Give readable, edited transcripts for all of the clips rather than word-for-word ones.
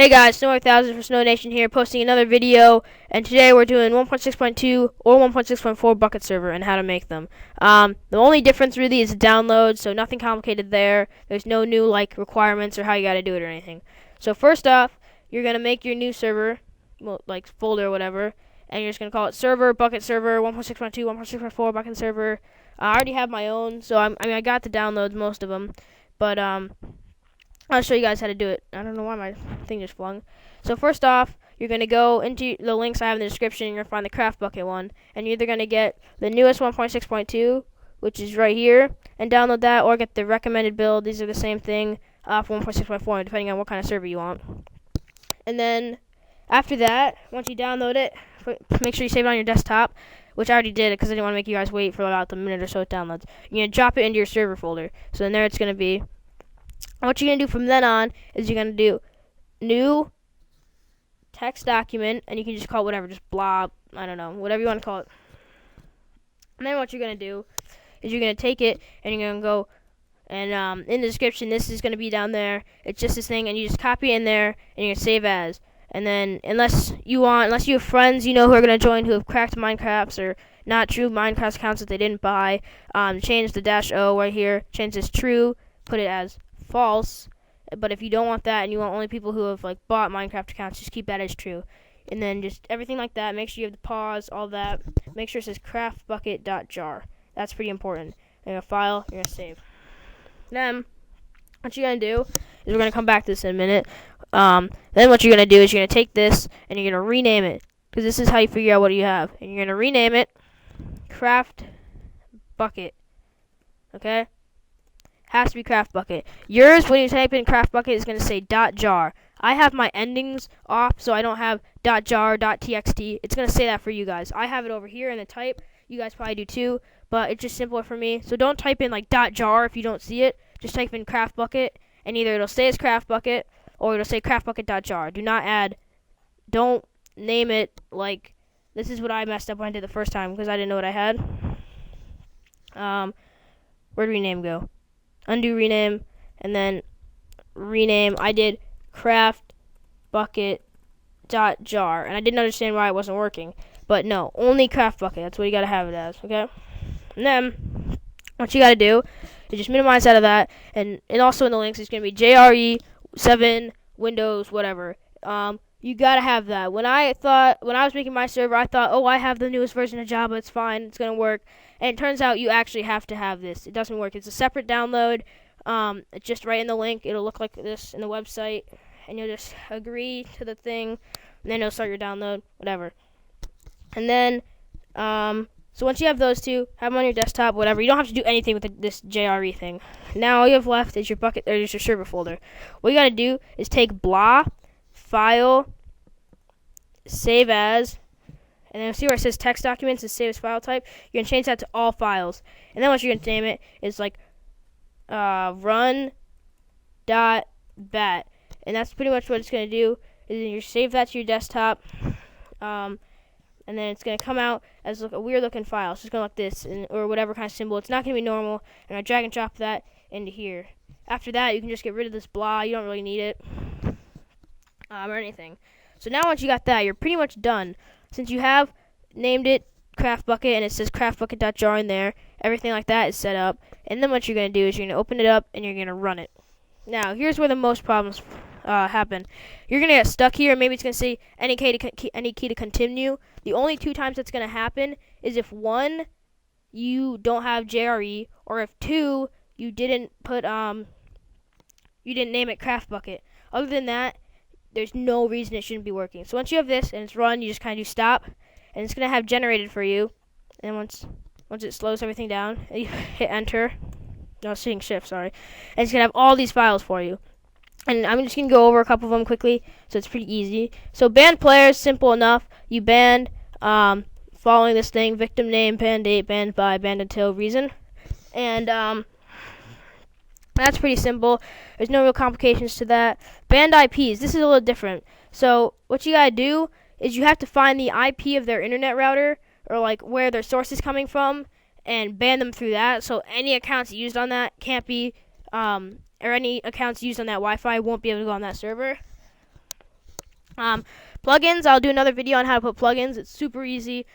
Hey guys, Snow1000 for Snow Nation here, posting another video, and today we're doing 1.6.2 or 1.6.4 Bukkit server and how to make them. The only difference really is the download, so nothing complicated there. There's no new requirements or how you gotta do it or anything. So first off, you're gonna make your new server, folder or whatever, and you're just gonna call it server, Bukkit server, 1.6.2, 1.6.4 Bukkit server. I already have my own, so I got the downloads, most of them, but I'll show you guys how to do it. I don't know why my thing just flung. So first off, you're going to go into the links I have in the description, and you're going to find the Craft.bat one. And you're either going to get the newest 1.6.2, which is right here, and download that, or get the recommended build. These are the same thing for 1.6.4, depending on what kind of server you want. And then after that, once you download it, make sure you save it on your desktop, which I already did because I didn't want to make you guys wait for about a minute or so it downloads. You're going to drop it into your server folder. So in there it's going to be. What you're going to do from then on is you're going to do new text document, and you can just call it whatever, just blah, I don't know, whatever you want to call it. And then what you're going to do is you're going to take it, and you're going to go, and in the description, this is going to be down there. It's just this thing, and you just copy it in there, and you're going to save as. And then, unless you have friends you know who are going to join who have cracked Minecrafts or not true Minecraft accounts that they didn't buy, change the -o right here, change this true, put it as false. But if you don't want that and you want only people who have bought Minecraft accounts, just keep that as true. And then just everything like that, make sure you have the pause, all that. Make sure it says craftbukkit.jar. That's pretty important. And a file, you're gonna save. Then what you're gonna do is we're gonna come back to this in a minute. Then what you're gonna do is you're gonna take this and you're gonna rename it, because this is how you figure out what you have. And you're gonna rename it craftbukkit. Okay? Has to be craftbukkit. Yours, when you type in craftbukkit, is going to say .jar. I have my endings off, so I don't have .jar, .txt. It's going to say that for you guys. I have it over here in the type. You guys probably do too, but it's just simpler for me. So don't type in .jar if you don't see it. Just type in craftbukkit, and either it'll stay as craftbukkit or it'll say craftbukkit.jar. Do not add. Don't name it this is what I messed up when I did the first time because I didn't know what I had. Where'd rename go? Undo rename, and then rename. I did craftbukkit.jar, and I didn't understand why it wasn't working. But no, only craftbukkit. That's what you gotta have it as, okay? And then what you gotta do is just minimize out of that, and also in the links it's gonna be JRE 7 Windows whatever. You gotta have that. When I was making my server, I thought, oh, I have the newest version of Java, it's fine, it's gonna work. And it turns out you actually have to have this. It doesn't work. It's a separate download. It's just right in the link. It'll look like this in the website, and you'll just agree to the thing, and then it'll start your download, whatever. And then, so once you have those two, have them on your desktop, whatever. You don't have to do anything with this JRE thing. Now all you have left is your Bukkit, or is your server folder. What you gotta do is take blah, file, save as. And then see where it says text documents and save as file type. You're going to change that to all files. And then what you're going to name it is Run.bat. And that's pretty much what it's going to do. Is you save that to your desktop. And then it's going to come out as a weird looking file. So it's going to look this or whatever kind of symbol. It's not going to be normal. And I drag and drop that into here. After that, you can just get rid of this blah. You don't really need it. Or anything. So now once you got that, you're pretty much done. Since you have named it craftbukkit and it says craftbukkit.jar in there, everything like that is set up. And then what you're going to do is you're going to open it up and you're going to run it. Now, here's where the most problems happen. You're going to get stuck here. Maybe it's going to say any key to continue. The only two times that's going to happen is if 1, you don't have JRE, or if 2, you didn't name it craftbukkit. Other than that, there's no reason it shouldn't be working. So once you have this and it's run, you just kind of do stop, and it's going to have generated for you. And once it slows everything down, you hit enter. No, it's hitting shift, sorry. And it's going to have all these files for you. And I'm just going to go over a couple of them quickly, so it's pretty easy. So banned players, simple enough. You banned following this thing, victim name, banned date, banned by, banned until, reason. And that's pretty simple. There's no real complications to that. Banned IPs. This is a little different. So what you gotta do is you have to find the IP of their internet router, or where their source is coming from, and ban them through that. So any accounts used on that can't be, or any accounts used on that Wi-Fi won't be able to go on that server. Plugins, I'll do another video on how to put plugins. It's super easy.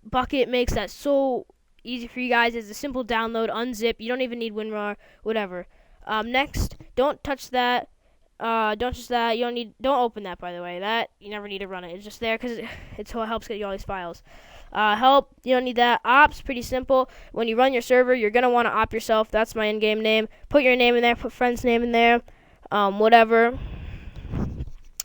Bukkit makes that so easy for you guys. It's a simple download, unzip. You don't even need WinRAR, whatever. Next, don't touch that. Don't touch that. Don't open that, by the way. That, you never need to run it. It's just there because it's what helps get you all these files. Help, you don't need that. Ops, pretty simple. When you run your server, you're going to want to op yourself. That's my in-game name. Put your name in there. Put friend's name in there. Whatever.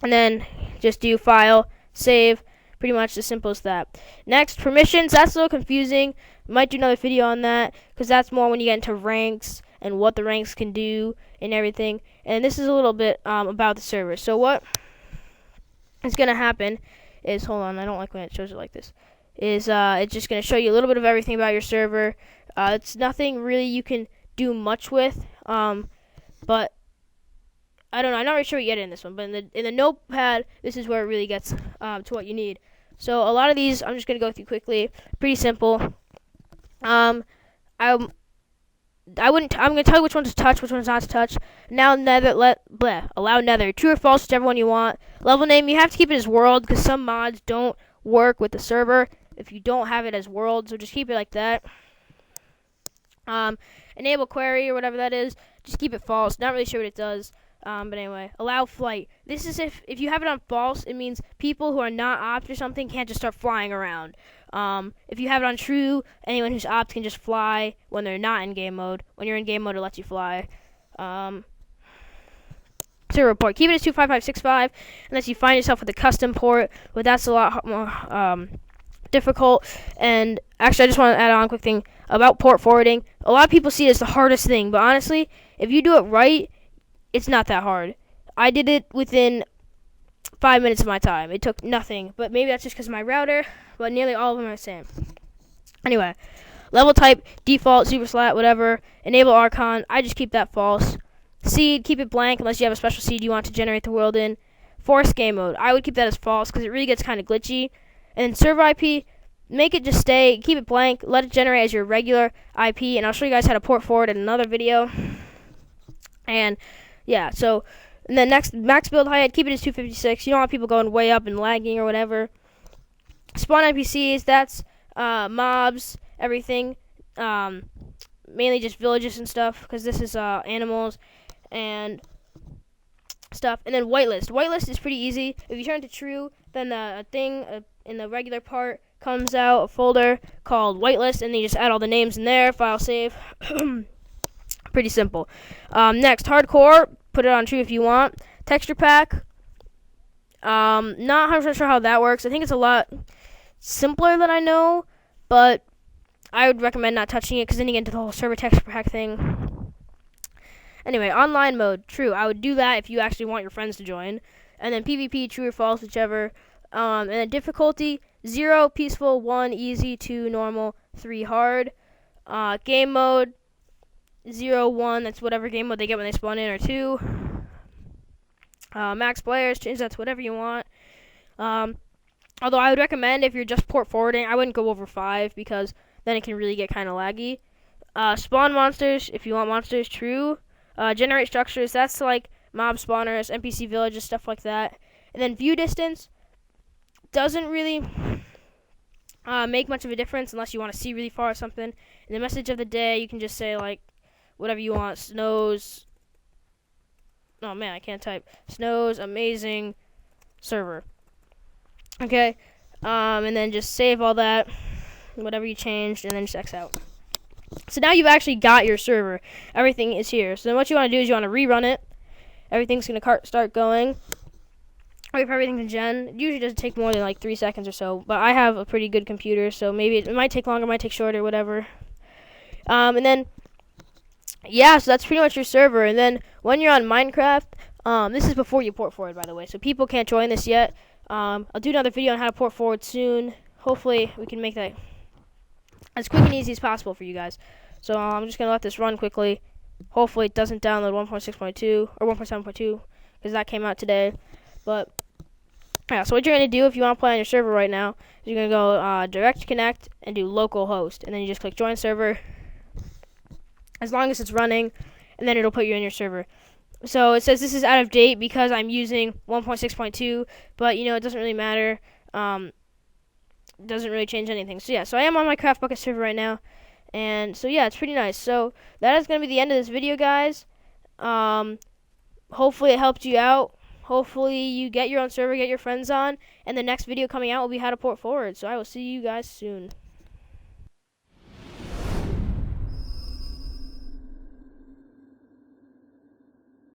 And then just do file, save. Pretty much as simple as that. Next, permissions. That's a little confusing. Might do another video on that because that's more when you get into ranks and what the ranks can do and everything. And this is a little bit about the server. So what is going to happen is, hold on, I don't like when it shows it like this, is it's just going to show you a little bit of everything about your server. It's nothing really you can do much with, but I don't know. I'm not really sure what you get in this one, but in the Notepad, this is where it really gets to what you need. So a lot of these, I'm just going to go through quickly. Pretty simple. I'm going to tell you which ones to touch, which ones not to touch. Now nether, allow nether. True or false, whichever one you want. Level name, you have to keep it as world because some mods don't work with the server if you don't have it as world, so just keep it like that. Enable query or whatever that is, just keep it false. Not really sure what it does. But anyway, allow flight. This is if you have it on false, it means people who are not opt or something can't just start flying around. If you have it on true, anyone who's opt can just fly when they're not in game mode. When you're in game mode, it lets you fly. Server port. Keep it as 25565 unless you find yourself with a custom port, but that's a lot more difficult. And actually, I just want to add on a quick thing about port forwarding. A lot of people see it as the hardest thing, but honestly, if you do it right, it's not that hard. I did it within 5 minutes of my time. It took nothing, but maybe that's just because of my router, but nearly all of them are the same. Anyway, level type, default, super slat, whatever. Enable Archon, I just keep that false. Seed, keep it blank unless you have a special seed you want to generate the world in. Force game mode, I would keep that as false because it really gets kind of glitchy. And then server IP, make it just stay, keep it blank, let it generate as your regular IP, and I'll show you guys how to port forward in another video. And yeah, so, and then next, max build height, keep it as 256. You don't want people going way up and lagging or whatever. Spawn NPCs, that's mobs, everything. Mainly just villages and stuff, because this is animals and stuff. And then whitelist. Whitelist is pretty easy. If you turn to true, then the thing in the regular part comes out, a folder called whitelist, and then you just add all the names in there, file save. Pretty simple. Next, hardcore. Put it on true if you want. Texture pack. Not 100% sure how that works. I think it's a lot simpler than I know, but I would recommend not touching it because then you get into the whole server texture pack thing. Anyway, online mode. True. I would do that if you actually want your friends to join. And then PvP, true or false, whichever. And then difficulty, 0, peaceful, 1, easy, 2, normal, 3, hard. Game mode, 0, 1, that's whatever game mode they get when they spawn in, or 2. Max players, change that to whatever you want. Although I would recommend if you're just port forwarding, I wouldn't go over 5 because then it can really get kind of laggy. Spawn monsters, if you want monsters, true. Generate structures, that's like mob spawners, NPC villages, stuff like that. And then view distance doesn't really make much of a difference unless you want to see really far or something. In the message of the day, you can just say like whatever you want. Snows. Oh man, I can't type. Snows amazing server. Okay. And then just save all that, whatever you changed, and then just X out. So now you've actually got your server. Everything is here. So then what you want to do is you want to rerun it. Everything's going to start going. Wait for everything to gen. It usually doesn't take more than like 3 seconds or so. But I have a pretty good computer, so maybe it might take longer, might take shorter, whatever. And then, yeah, so that's pretty much your server. And then when you're on Minecraft, this is before you port forward, by the way. So people can't join this yet. I'll do another video on how to port forward soon. Hopefully we can make that as quick and easy as possible for you guys. So I'm just going to let this run quickly. Hopefully it doesn't download 1.6.2 or 1.7.2 because that came out today. But yeah, so what you're going to do if you want to play on your server right now is you're going to go direct connect and do local host. And then you just click join server as long as it's running, and then it'll put you in your server. So it says this is out of date because I'm using 1.6.2, but it doesn't really matter. Doesn't really change anything. So yeah, so I am on my CraftBukkit server right now, and so yeah, it's pretty nice. So that is gonna be the end of this video, guys. Hopefully it helped you out. Hopefully you get your own server, get your friends on, and the next video coming out will be how to port forward. So I will see you guys soon.